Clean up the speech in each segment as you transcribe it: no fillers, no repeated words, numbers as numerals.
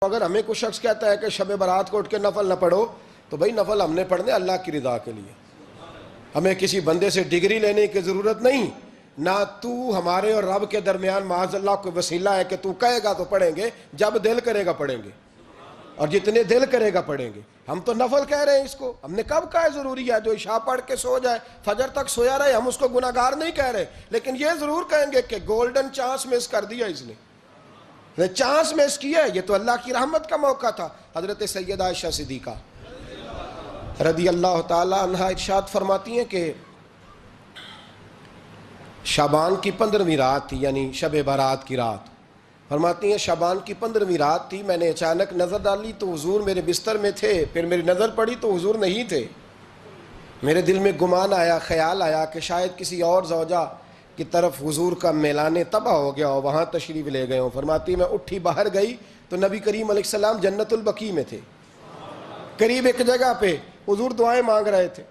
اگر ہمیں کوئی شخص کہتا ہے کہ شب برات کو اٹھ کے نفل نہ پڑھو تو بھائی نفل ہم نے پڑھنے اللہ کی رضا کے لیے، ہمیں کسی بندے سے ڈگری لینے کی ضرورت نہیں، نہ تو ہمارے اور رب کے درمیان معاذ اللہ کوئی وسیلہ ہے کہ تو کہے گا تو پڑھیں گے، جب دل کرے گا پڑھیں گے، اور جتنے دل کرے گا پڑھیں گے۔ ہم تو نفل کہہ رہے ہیں اس کو، ہم نے کب کہا ہے ضروری ہے جو عشاء پڑھ کے سو جائے فجر تک سویا رہے، ہم اس کو گناہگار نہیں کہہ رہے، لیکن یہ ضرور کہیں گے کہ گولڈن چانس مس کر دیا اس نے، چانس مس کیا ہے، یہ تو اللہ کی رحمت کا موقع تھا۔ حضرت سیدہ عائشہ صدیقہ رضی اللہ تعالی عنہا ارشاد فرماتی ہیں کہ شعبان کی 15ویں رات تھی، یعنی شب برات کی رات، فرماتی ہیں شعبان کی 15ویں رات تھی، میں نے اچانک نظر ڈالی تو حضور میرے بستر میں تھے، پھر میری نظر پڑی تو حضور نہیں تھے، میرے دل میں گمان آیا، خیال آیا کہ شاید کسی اور زوجہ کی طرف حضور کا میلانے تباہ ہو گیا ہو، وہاں تشریف لے گئے ہوں۔ فرماتی میں اٹھی باہر گئی تو نبی کریم علیہ السلام جنت البقیع میں تھے، قریب ایک جگہ پہ حضور دعائیں مانگ رہے تھے۔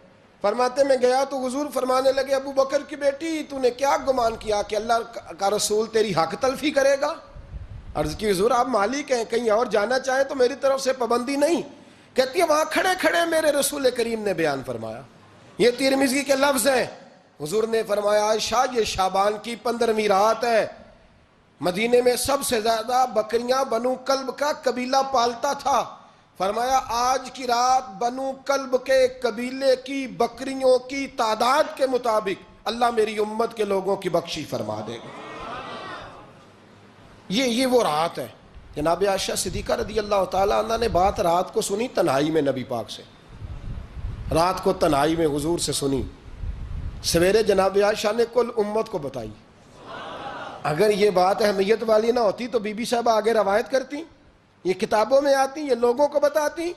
فرماتے میں گیا تو حضور فرمانے لگے ابو بکر کی بیٹی تو نے کیا گمان کیا کہ اللہ کا رسول تیری حق تلفی کرے گا؟ عرض کی حضور آپ مالک ہیں، کہیں اور جانا چاہیں تو میری طرف سے پابندی نہیں۔ کہتی ہے وہاں کھڑے کھڑے میرے رسول کریم نے بیان فرمایا، یہ ترمذی کے لفظ ہیں، حضور نے فرمایا عائشہ یہ شعبان کی 15ویں رات ہے، مدینے میں سب سے زیادہ بکریاں بنو کلب کا قبیلہ پالتا تھا، فرمایا آج کی رات بنو کلب کے قبیلے کی بکریوں کی تعداد کے مطابق اللہ میری امت کے لوگوں کی بخشش فرما دے گا۔ یہ وہ رات ہے۔ جناب عائشہ صدیقہ رضی اللہ تعالیٰ عنہ نے بات رات کو سنی تنہائی میں نبی پاک سے، رات کو تنہائی میں حضور سے سنی، سویرے جناب عائشہ نے کل امت کو بتائی۔ اگر یہ بات اہمیت والی نہ ہوتی تو بی بی صاحبہ آگے روایت کرتی، یہ کتابوں میں آتی، یہ لوگوں کو بتاتی۔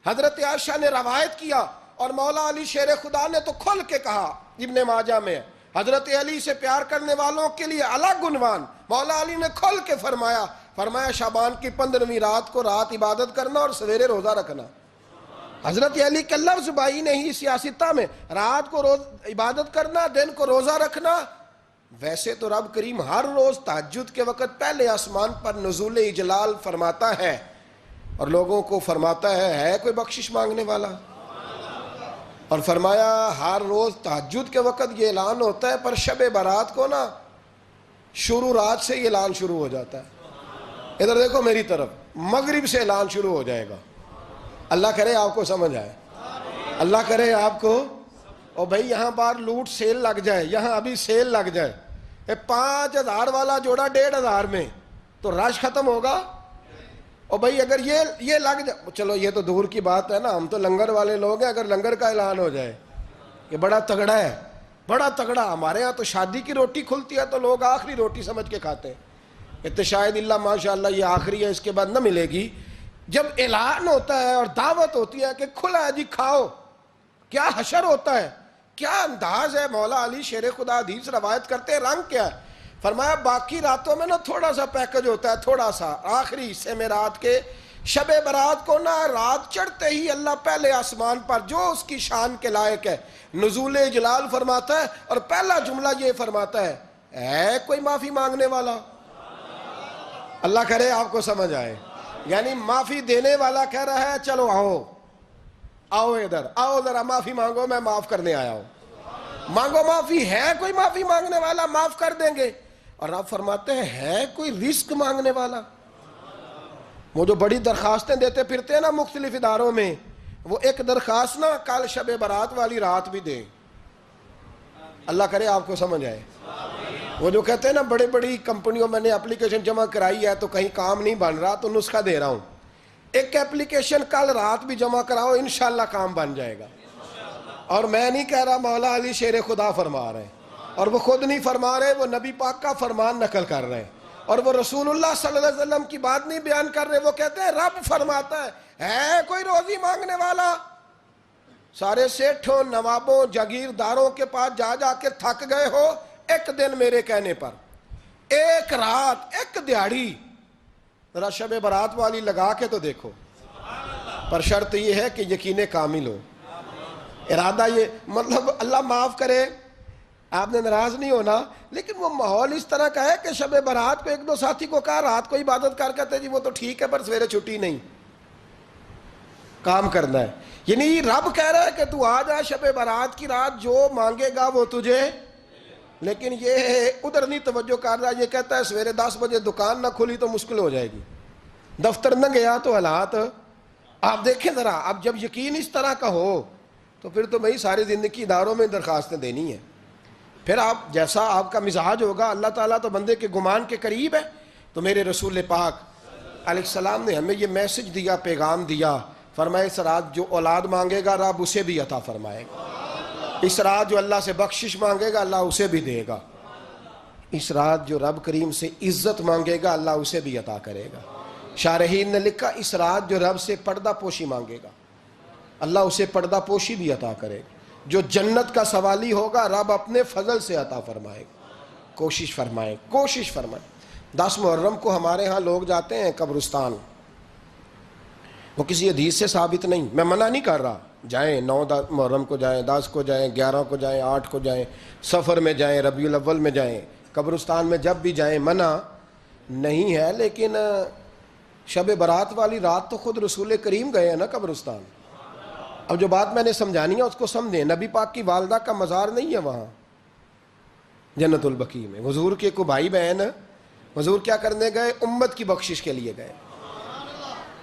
حضرت عائشہ نے روایت کیا اور مولا علی شیر خدا نے تو کھل کے کہا، ابن ماجہ میں حضرت علی سے پیار کرنے والوں کے لیے الگ عنوان، مولا علی نے کھل کے فرمایا شعبان کی 15ویں رات کو رات عبادت کرنا اور سویرے روزہ رکھنا۔ حضرت علی کے لفظ بائی نہیں سیاستہ میں، رات کو روز عبادت کرنا، دن کو روزہ رکھنا۔ ویسے تو رب کریم ہر روز تہجد کے وقت پہلے آسمان پر نزول اجلال فرماتا ہے اور لوگوں کو فرماتا ہے کوئی بخشش مانگنے والا؟ اور فرمایا ہر روز تہجد کے وقت یہ اعلان ہوتا ہے، پر شب برات کو نا شروع رات سے یہ اعلان شروع ہو جاتا ہے۔ ادھر دیکھو میری طرف، مغرب سے اعلان شروع ہو جائے گا۔ اللہ کرے آپ کو سمجھ آئے، اللہ کرے آپ کو، اور بھائی یہاں باہر لوٹ سیل لگ جائے، یہاں ابھی سیل لگ جائے، 5000 والا جوڑا 1500 میں تو رش ختم ہوگا۔ اور بھائی اگر یہ لگ جائے، چلو یہ تو دور کی بات ہے نا، ہم تو لنگر والے لوگ ہیں، اگر لنگر کا اعلان ہو جائے کہ بڑا تگڑا ہے، بڑا تگڑا، ہمارے ہاں تو شادی کی روٹی کھلتی ہے تو لوگ آخری روٹی سمجھ کے کھاتے ہیں کہ شاید اللہ ماشاءاللہ یہ آخری ہے، اس کے بعد نہ ملے گی۔ جب اعلان ہوتا ہے اور دعوت ہوتی ہے کہ کھلا ہے جی کھاؤ، کیا حشر ہوتا ہے، کیا انداز ہے۔ مولا علی شیر خدا حدیث روایت کرتے ہیں، رنگ کیا ہے؟ فرمایا باقی راتوں میں نا تھوڑا سا پیکج ہوتا ہے، تھوڑا سا، آخری حصے میں رات کے شب برات کو نا رات چڑھتے ہی اللہ پہلے آسمان پر جو اس کی شان کے لائق ہے نزول جلال فرماتا ہے، اور پہلا جملہ یہ فرماتا ہے کوئی معافی مانگنے والا؟ اللہ کرے آپ کو سمجھ آئے، یعنی معافی دینے والا کہہ رہا ہے چلو آؤ ادھر آؤ، ذرا معافی مانگو، میں معاف کرنے آیا ہوں، مانگو معافی، ہے کوئی معافی مانگنے والا؟ معاف کر دیں گے۔ اور آپ فرماتے ہیں ہے کوئی رزق مانگنے والا؟ وہ جو بڑی درخواستیں دیتے پھرتے ہیں نا مختلف اداروں میں، وہ ایک درخواست نا کل شب برات والی رات بھی دیں۔ اللہ کرے آپ کو سمجھ آئے۔ وہ جو کہتے ہیں نا بڑی بڑی کمپنیوں میں نے اپلیکیشن جمع کرائی ہے تو کہیں کام نہیں بن رہا تو نسخہ دے رہا ہوں، ایک ایپلیکیشن کل رات بھی جمع کراؤ انشاءاللہ کام بن جائے گا۔ اور میں نہیں کہہ رہا، مولا علی شیر خدا فرما رہے ہیں، اور وہ خود نہیں فرما رہے، وہ نبی پاک کا فرمان نقل کر رہے ہیں، اور وہ رسول اللہ صلی اللہ علیہ وسلم کی بات نہیں بیان کر رہے، وہ کہتے ہیں رب فرماتا ہے کوئی روزی مانگنے والا؟ سارے سیٹھوں نوابوں جاگیرداروں کے پاس جا کے تھک گئے ہو، ایک دن میرے کہنے پر، ایک رات، ایک دیہڑی ذرا شب برات والی لگا کے تو دیکھو، پر شرط یہ ہے کہ یقین کامل ہو، ارادہ یہ، مطلب اللہ معاف کرے آپ نے ناراض نہیں ہونا، لیکن وہ ماحول اس طرح کا ہے کہ شب برات کو ایک دو ساتھی کو کہا رات کو عبادت کر کہتے جی وہ تو ٹھیک ہے پر سویرے چھٹی نہیں، کام کرنا ہے. یعنی رب کہہ رہا ہے کہ تو آ جا شب برات کی رات، جو مانگے گا وہ تجھے. لیکن یہ ادھر نہیں توجہ کر رہا، یہ کہتا ہے سویرے 10 بجے دکان نہ کھلی تو مشکل ہو جائے گی، دفتر نہ گیا تو حالات. آپ دیکھیں ذرا، اب جب یقین اس طرح کا ہو تو پھر تو بھائی ساری زندگی اداروں میں درخواستیں دینی ہیں. پھر آپ جیسا آپ کا مزاج ہوگا، اللہ تعالیٰ تو بندے کے گمان کے قریب ہے. تو میرے رسول پاک علیہ السلام نے ہمیں یہ میسج دیا، پیغام دیا، فرمایا اس رات جو اولاد مانگے گا رب اسے بھی عطا فرمائے گا. اس رات جو اللہ سے بخشش مانگے گا اللہ اسے بھی دے گا. اس رات جو رب کریم سے عزت مانگے گا اللہ اسے بھی عطا کرے گا. شارحین نے لکھا اس رات جو رب سے پردہ پوشی مانگے گا اللہ اسے پردہ پوشی بھی عطا کرے گا. جو جنت کا سوالی ہوگا رب اپنے فضل سے عطا فرمائے گا. کوشش فرمائے. 10 محرم کو ہمارے ہاں لوگ جاتے ہیں قبرستان، وہ کسی حدیث سے ثابت نہیں، میں منع نہیں کر رہا، جائیں 9 محرم کو جائیں، 10 کو جائیں، 11 کو جائیں، 8 کو جائیں، سفر میں جائیں، ربیع الاول میں جائیں، قبرستان میں جب بھی جائیں منع نہیں ہے. لیکن شب برات والی رات تو خود رسول کریم گئے ہیں نا قبرستان. اب جو بات میں نے سمجھانی ہے اس کو سمجھیں. نبی پاک کی والدہ کا مزار نہیں ہے وہاں جنت البقیع میں. حضور کے کو بھائی بہن حضور کیا کرنے گئے؟ امت کی بخشش کے لیے گئے.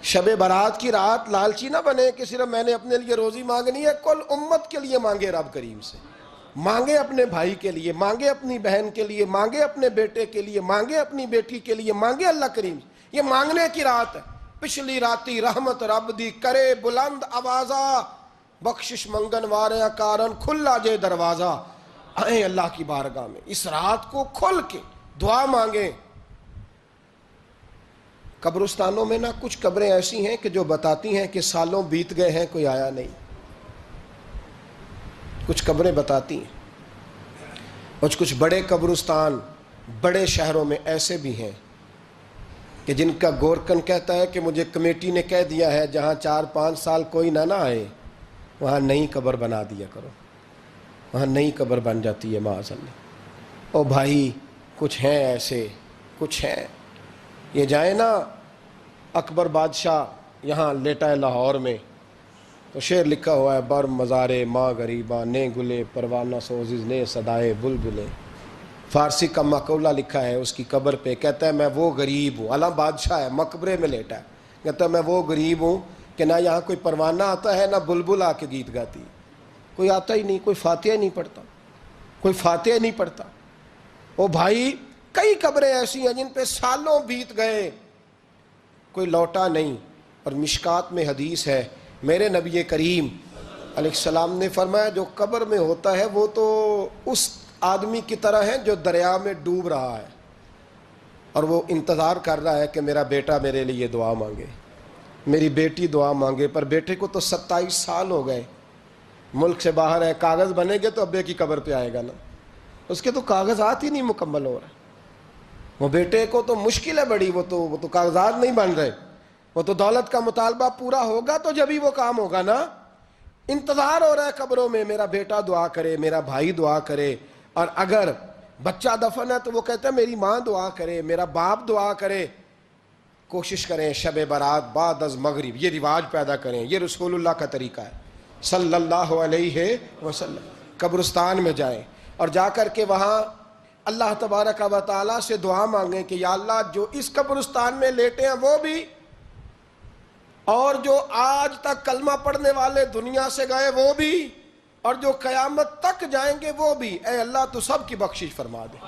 شب برات کی رات لالچی نہ بنے کہ صرف میں نے اپنے لیے روزی مانگنی ہے، کل امت کے لیے مانگے رب کریم سے. مانگے اپنے بھائی کے لیے، مانگے اپنی بہن کے لیے، مانگے اپنے بیٹے کے لیے، مانگے اپنی بیٹی کے لیے، مانگے اللہ کریم سے. یہ مانگنے کی رات ہے. پچھلی راتی رحمت رب دی کرے بلند آوازہ، بخشش منگن واریاں کارن کھلا جے دروازہ. آئیں اللہ کی بارگاہ میں اس رات کو کھل کے دعا مانگیں. قبرستانوں میں نا کچھ قبریں ایسی ہیں کہ جو بتاتی ہیں کہ سالوں بیت گئے ہیں کوئی آیا نہیں. کچھ قبریں بتاتی ہیں. اور کچھ بڑے قبرستان بڑے شہروں میں ایسے بھی ہیں کہ جن کا گورکن کہتا ہے کہ مجھے کمیٹی نے کہہ دیا ہے جہاں 4-5 سال کوئی نہ آئے وہاں نئی قبر بنا دیا کرو. وہاں نئی قبر بن جاتی ہے معاذ اللہ. او بھائی کچھ ہیں ایسے، کچھ ہیں. یہ جائیں نا اکبر بادشاہ یہاں لیٹا ہے لاہور میں، تو شعر لکھا ہوا ہے بر مزارے ماں غریباں نے گلے پروانہ سوزز نے صدائے بلبلے. فارسی کا مقولہ لکھا ہے اس کی قبر پہ، کہتا ہے میں وہ غریب ہوں. اعلیٰ بادشاہ ہے مقبرے میں لیٹا ہے، کہتا ہے میں وہ غریب ہوں کہ نہ یہاں کوئی پروانہ آتا ہے نہ بلبل آ کے گیت گاتی. کوئی آتا ہی نہیں، کوئی فاتحہ نہیں پڑھتا، کوئی فاتحہ نہیں پڑھتا. او بھائی کئی قبریں ایسی ہیں جن پہ سالوں بیت گئے کوئی لوٹا نہیں. اور مشکات میں حدیث ہے میرے نبی کریم علیہ السلام نے فرمایا جو قبر میں ہوتا ہے وہ تو اس آدمی کی طرح ہے جو دریا میں ڈوب رہا ہے اور وہ انتظار کر رہا ہے کہ میرا بیٹا میرے لیے دعا مانگے، میری بیٹی دعا مانگے. پر بیٹے کو تو 27 سال ہو گئے، ملک سے باہر ہے. کاغذ بنے گے تو ابے کی قبر پہ آئے گا نا، اس کے تو کاغذات ہی نہیں مکمل ہو رہے. وہ بیٹے کو تو مشکل ہے بڑی، وہ تو کاغذات نہیں بن رہے. وہ تو دولت کا مطالبہ پورا ہوگا تو جب ہی وہ کام ہوگا نا. انتظار ہو رہا ہے قبروں میں میرا بیٹا دعا کرے، میرا بھائی دعا کرے. اور اگر بچہ دفن ہے تو وہ کہتا ہے میری ماں دعا کرے، میرا باپ دعا کرے. کوشش کریں شب برات بعد از مغرب یہ رواج پیدا کریں. یہ رسول اللہ کا طریقہ ہے صلی اللہ علیہ وسلم. قبرستان میں جائیں اور جا کر کے وہاں اللہ تبارک و تعالیٰ سے دعا مانگیں کہ یا اللہ جو اس قبرستان میں لیٹے ہیں وہ بھی، اور جو آج تک کلمہ پڑھنے والے دنیا سے گئے وہ بھی، اور جو قیامت تک جائیں گے وہ بھی. اے اللہ تو سب کی بخشش فرما دے.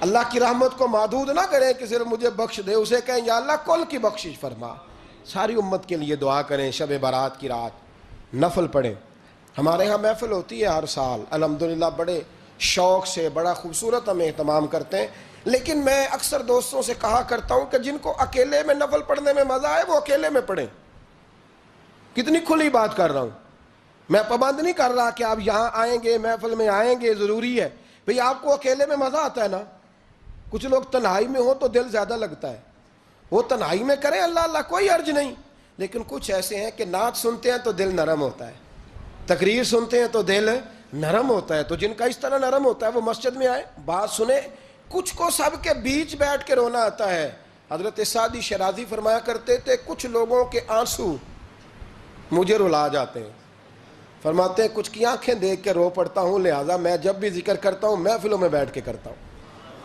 اللہ کی رحمت کو محدود نہ کریں کہ صرف مجھے بخش دے، اسے کہیں یا اللہ کل کی بخشش فرما. ساری امت کے لیے دعا کریں. شب برات کی رات نفل پڑھیں. ہمارے ہاں محفل ہوتی ہے ہر سال الحمدللہ، بڑے شوق سے بڑا خوبصورت ہم اہتمام کرتے ہیں. لیکن میں اکثر دوستوں سے کہا کرتا ہوں کہ جن کو اکیلے میں نفل پڑھنے میں مزہ آئے وہ اکیلے میں پڑھیں. کتنی کھلی بات کر رہا ہوں. میں پابند نہیں کر رہا کہ آپ یہاں آئیں گے محفل میں آئیں گے ضروری ہے. بھئی آپ کو اکیلے میں مزہ آتا ہے نا. کچھ لوگ تنہائی میں ہو تو دل زیادہ لگتا ہے، وہ تنہائی میں کریں اللہ اللہ کوئی عرض نہیں. لیکن کچھ ایسے ہیں کہ نعت سنتے ہیں تو دل نرم ہوتا ہے، تقریر سنتے ہیں تو دل نرم ہوتا ہے. تو جن کا اس طرح نرم ہوتا ہے وہ مسجد میں آئے, بات سنیں. کچھ کو سب کے بیچ بیٹھ کے رونا آتا ہے. حضرت سعدی شیرازی فرمایا کرتے تھے کچھ لوگوں کے آنسو مجھے رلا جاتے ہیں. فرماتے ہیں کچھ کی آنکھیں دیکھ کے رو پڑتا ہوں, لہٰذا میں جب بھی ذکر کرتا ہوں محفلوں میں بیٹھ کے کرتا ہوں.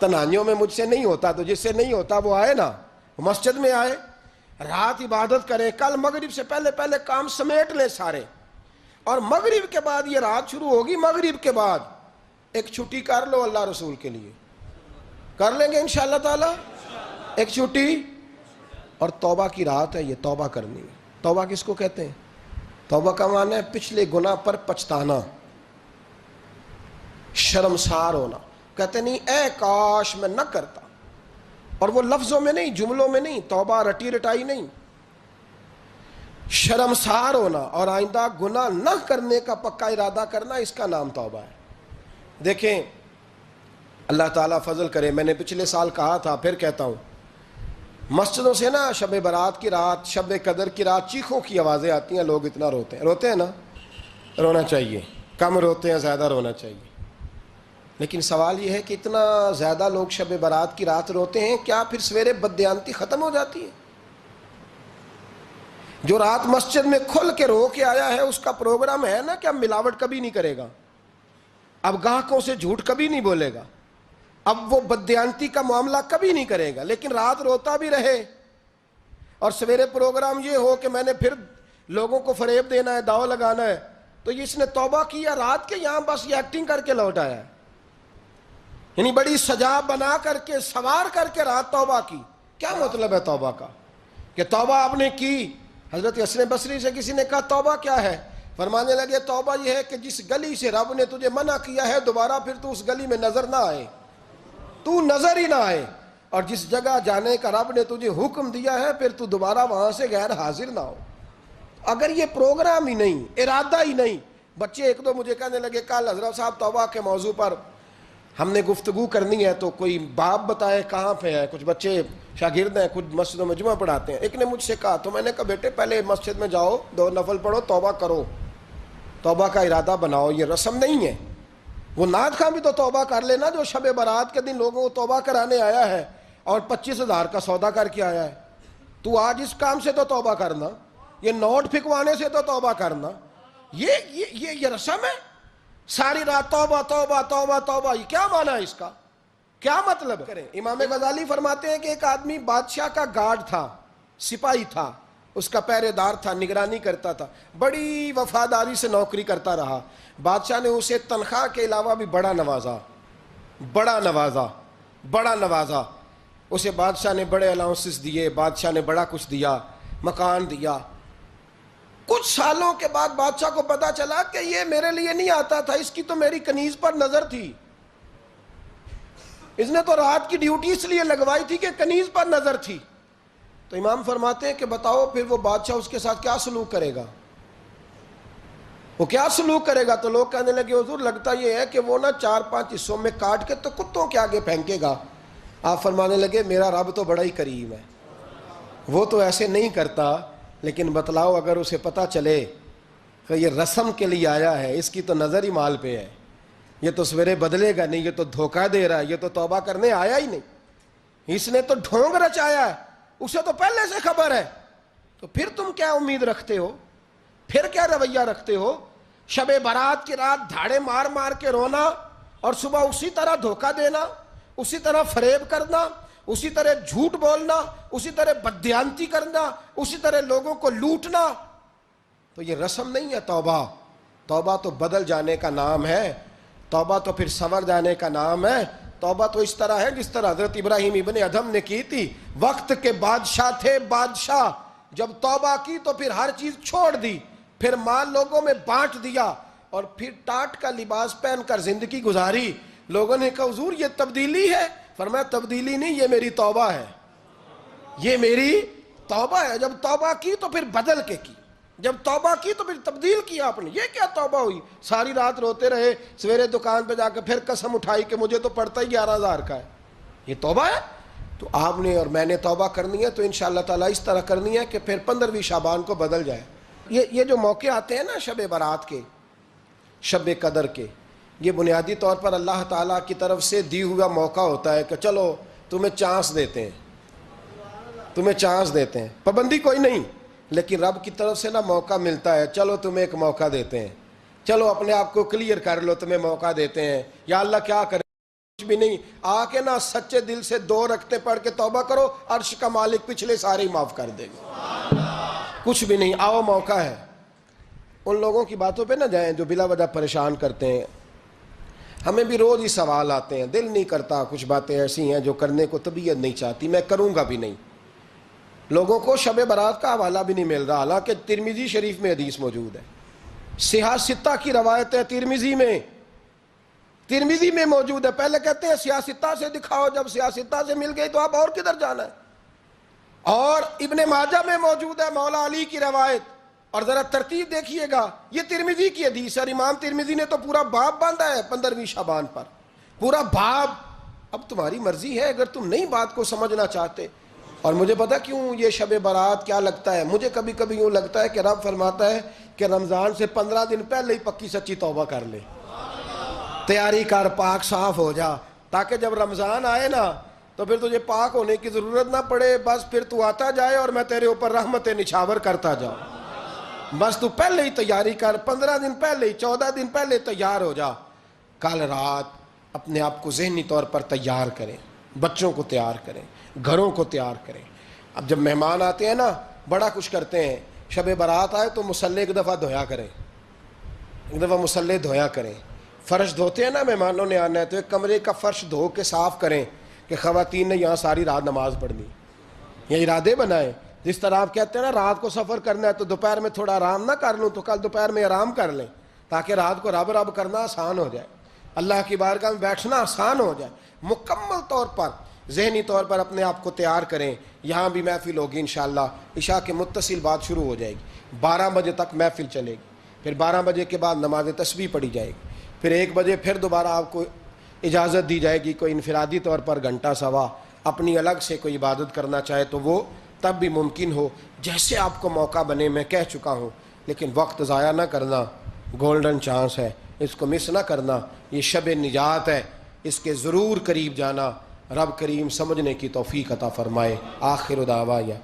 تنہائیوں میں مجھ سے نہیں ہوتا, تو جس سے نہیں ہوتا وہ آئے نا, مسجد میں آئے, رات عبادت کریں. کل مغرب سے پہلے پہلے کام سمیٹ لیں سارے, اور مغرب کے بعد یہ رات شروع ہوگی, مغرب کے بعد ایک چھٹی کر لو اللہ رسول کے لیے. کر لیں گے انشاءاللہ تعالی ایک چھٹی. اور توبہ کی رات ہے یہ, توبہ کرنی ہے. توبہ کس کو کہتے ہیں؟ توبہ کا معنی ہے پچھلے گناہ پر پچھتانا, شرمسار ہونا. کہتے نہیں اے کاش میں نہ کرتا, اور وہ لفظوں میں نہیں, جملوں میں نہیں, توبہ رٹی رٹائی نہیں. شرمسار ہونا اور آئندہ گناہ نہ کرنے کا پکا ارادہ کرنا, اس کا نام توبہ ہے. دیکھیں اللہ تعالیٰ فضل کرے, میں نے پچھلے سال کہا تھا پھر کہتا ہوں, مسجدوں سے نا شب برات کی رات, شب قدر کی رات چیخوں کی آوازیں آتی ہیں, لوگ اتنا روتے ہیں نا. رونا چاہیے, کم روتے ہیں, زیادہ رونا چاہیے. لیکن سوال یہ ہے کہ اتنا زیادہ لوگ شب برات کی رات روتے ہیں, کیا پھر سویرے بددیانتی ختم ہو جاتی ہے؟ جو رات مسجد میں کھل کے رو کے آیا ہے اس کا پروگرام ہے نا کہ اب ملاوٹ کبھی نہیں کرے گا, اب گاہکوں سے جھوٹ کبھی نہیں بولے گا, اب وہ بددیانتی کا معاملہ کبھی نہیں کرے گا. لیکن رات روتا بھی رہے اور سویرے پروگرام یہ ہو کہ میں نے پھر لوگوں کو فریب دینا ہے, داؤ لگانا ہے, تو اس نے توبہ کیا رات کے, یہاں بس یہ ایکٹنگ کر کے لوٹ آیا ہے. یعنی بڑی سجا بنا کر کے, سوار کر کے رات توبہ کی. کیا مطلب ہے توبہ کا؟ کہ توبہ آپ نے کی. حضرت حسن بصری سے کسی نے کہا توبہ کیا ہے؟ فرمانے لگے توبہ یہ ہے کہ جس گلی سے رب نے تجھے منع کیا ہے دوبارہ پھر تو اس گلی میں نظر نہ آئے, تو نظر ہی نہ آئے. اور جس جگہ جانے کا رب نے تجھے حکم دیا ہے پھر تو دوبارہ وہاں سے غیر حاضر نہ ہو. اگر یہ پروگرام ہی نہیں, ارادہ ہی نہیں. بچے ایک دو مجھے کہنے لگے کل حضرت صاحب توبہ کے موضوع پر ہم نے گفتگو کرنی ہے, تو کوئی باب بتائے کہاں پہ ہے. کچھ بچے شاگرد ہیں, کچھ مسجدوں میں جمعہ پڑھاتے ہیں. ایک نے مجھ سے کہا, تو میں نے کہا بیٹے پہلے مسجد میں جاؤ, 2 نفل پڑھو, توبہ کرو, توبہ کا ارادہ بناؤ. یہ رسم نہیں ہے. وہ نعت خواں بھی تو توبہ کر لینا جو شب برات کے دن لوگوں کو توبہ کرانے آیا ہے اور 25,000 کا سودا کر کے آیا ہے. تو آج اس کام سے تو توبہ کرنا, یہ نوٹ پھکوانے سے تو توبہ کرنا. یہ رسم ہے. ساری رات توبہ توبہ توبہ توبہ, یہ کیا معنی ہے اس کا؟ کیا مطلب کریں؟ امام غزالی فرماتے ہیں کہ ایک آدمی بادشاہ کا گارڈ تھا, سپاہی تھا, اس کا پہرے دار تھا, نگرانی کرتا تھا, بڑی وفاداری سے نوکری کرتا رہا. بادشاہ نے اسے تنخواہ کے علاوہ بھی بڑا نوازا. اسے بادشاہ نے بڑے الاؤنسز دیے, بادشاہ نے بڑا کچھ دیا, مکان دیا. کچھ سالوں کے بعد بادشاہ کو پتا چلا کہ یہ میرے لیے نہیں آتا تھا, اس کی تو میری کنیز پر نظر تھی. اس نے تو رات کی ڈیوٹی اس لیے لگوائی تھی کہ کنیز پر نظر تھی. تو امام فرماتے ہیں کہ بتاؤ پھر وہ بادشاہ اس کے ساتھ کیا سلوک کرے گا؟ وہ کیا سلوک کرے گا؟ تو لوگ کہنے لگے حضور لگتا یہ ہے کہ وہ نا 4-5 حصوں میں کاٹ کے تو کتوں کے آگے پھینکے گا. آپ فرمانے لگے میرا رب تو بڑا ہی کریم ہے, وہ تو ایسے نہیں کرتا. لیکن بتلاؤ اگر اسے پتا چلے کہ یہ رسم کے لیے آیا ہے, اس کی تو نظر ہی مال پہ ہے, یہ تو سویرے بدلے گا نہیں, یہ تو دھوکہ دے رہا ہے, یہ تو توبہ کرنے آیا ہی نہیں, اس نے تو ڈھونگ رچایا ہے, اسے تو پہلے سے خبر ہے. تو پھر تم کیا امید رکھتے ہو؟ پھر کیا رویہ رکھتے ہو؟ شب برات کی رات دھاڑے مار مار کے رونا اور صبح اسی طرح دھوکہ دینا, اسی طرح فریب کرنا, اسی طرح جھوٹ بولنا, اسی طرح بددیانتی کرنا, اسی طرح لوگوں کو لوٹنا. تو یہ رسم نہیں ہے توبہ. توبہ تو بدل جانے کا نام ہے, توبہ تو پھر سنور جانے کا نام ہے. توبہ تو اس طرح ہے جس طرح حضرت ابراہیم ابن ادھم نے کی تھی. وقت کے بادشاہ تھے, بادشاہ جب توبہ کی تو پھر ہر چیز چھوڑ دی, پھر مال لوگوں میں بانٹ دیا اور پھر ٹاٹ کا لباس پہن کر زندگی گزاری. لوگوں نے کہا حضور یہ تبدیلی ہے. فرمایا تبدیلی نہیں, یہ میری توبہ ہے, یہ میری توبہ ہے. جب توبہ کی تو پھر بدل کے کی, جب توبہ کی تو پھر تبدیل کیا آپ نے. یہ کیا توبہ ہوئی؟ ساری رات روتے رہے, سویرے دکان پہ جا کے پھر قسم اٹھائی کہ مجھے تو پڑتا ہی 11,000 کا ہے. یہ توبہ ہے؟ تو آپ نے اور میں نے توبہ کرنی ہے تو انشاءاللہ تعالیٰ اس طرح کرنی ہے کہ پھر 15ویں شعبان کو بدل جائے. یہ جو موقع آتے ہیں نا شب برات کے, شب قدر کے, یہ بنیادی طور پر اللہ تعالیٰ کی طرف سے دی ہوا موقع ہوتا ہے کہ چلو تمہیں چانس دیتے ہیں، تمہیں چانس دیتے ہیں، پابندی کوئی نہیں، لیکن رب کی طرف سے نا موقع ملتا ہے، چلو تمہیں ایک موقع دیتے ہیں، چلو اپنے آپ کو کلیئر کر لو، تمہیں موقع دیتے ہیں، یا اللہ کیا کرے، کچھ بھی نہیں، آ کے نا سچے دل سے 2 رکعتیں پڑھ کے توبہ کرو، عرش کا مالک پچھلے سارے معاف کر دے گا، کچھ بھی نہیں، آؤ موقع ہے۔ ان لوگوں کی باتوں پہ نہ جائیں جو بلا وجہ پریشان کرتے ہیں، ہمیں بھی روز ہی سوال آتے ہیں، دل نہیں کرتا، کچھ باتیں ایسی ہیں جو کرنے کو طبیعت نہیں چاہتی، میں کروں گا بھی نہیں۔ لوگوں کو شب برات کا حوالہ بھی نہیں مل رہا، حالانکہ ترمذی شریف میں حدیث موجود ہے، صحاح ستہ کی روایت ہے، ترمذی میں موجود ہے۔ پہلے کہتے ہیں صحاح ستہ سے دکھاؤ، جب صحاح ستہ سے مل گئی تو اب اور کدھر جانا ہے؟ اور ابن ماجہ میں موجود ہے مولا علی کی روایت، اور ذرا ترتیب دیکھیے گا، یہ ترمذی کی حدیث ہے، امام ترمذی نے تو پورا باب باندھا ہے 15ویں شعبان پر، پورا باب۔ اب تمہاری مرضی ہے، اگر تم نئی بات کو سمجھنا چاہتے۔ اور مجھے پتا کیوں یہ شب برات کیا لگتا ہے، مجھے کبھی کبھی یوں لگتا ہے کہ رب فرماتا ہے کہ رمضان سے 15 دن پہلے ہی پکی سچی توبہ کر لے، تیاری کر، پاک صاف ہو جا، تاکہ جب رمضان آئے نا تو پھر تجھے پاک ہونے کی ضرورت نہ پڑے، بس پھر تو آتا جائے اور میں تیرے اوپر رحمتیں نچھاور کرتا جاؤں، بس تو پہلے ہی تیاری کر، 15 دن پہلے ہی، 14 دن پہلے تیار ہو جا۔ کل رات اپنے آپ کو ذہنی طور پر تیار کریں، بچوں کو تیار کریں، گھروں کو تیار کریں۔ اب جب مہمان آتے ہیں نا بڑا کچھ کرتے ہیں، شب برات آئے تو مصلی ایک دفعہ دھویا کریں، ایک دفعہ مصلی دھویا کریں۔ فرش دھوتے ہیں نا، مہمانوں نے آنا ہے تو ایک کمرے کا فرش دھو کے صاف کریں کہ خواتین نے یہاں ساری رات نماز پڑھنی، یہ ارادے بنائیں۔ جس طرح آپ کہتے ہیں نا رات کو سفر کرنا ہے تو دوپہر میں تھوڑا آرام نہ کر لوں تو کل دوپہر میں آرام کر لیں، تاکہ رات کو رب رب کرنا آسان ہو جائے، اللہ کی بارگاہ میں بیٹھنا آسان ہو جائے۔ مکمل طور پر ذہنی طور پر اپنے آپ کو تیار کریں۔ یہاں بھی محفل ہوگی انشاءاللہ، عشاء کے متصل بعد شروع ہو جائے گی، 12 بجے تک محفل چلے گی، پھر 12 بجے کے بعد نماز تسبیح پڑھی جائے گی، پھر 1 بجے پھر دوبارہ آپ کو اجازت دی جائے گی، کوئی انفرادی طور پر گھنٹہ سوا اپنی الگ سے کوئی عبادت کرنا چاہے تو وہ تب بھی ممکن ہو، جیسے آپ کو موقع بنے۔ میں کہہ چکا ہوں، لیکن وقت ضائع نہ کرنا، گولڈن چانس ہے، اس کو مس نہ کرنا، یہ شب نجات ہے، اس کے ضرور قریب جانا۔ رب کریم سمجھنے کی توفیق عطا فرمائے۔ آخر دعوایا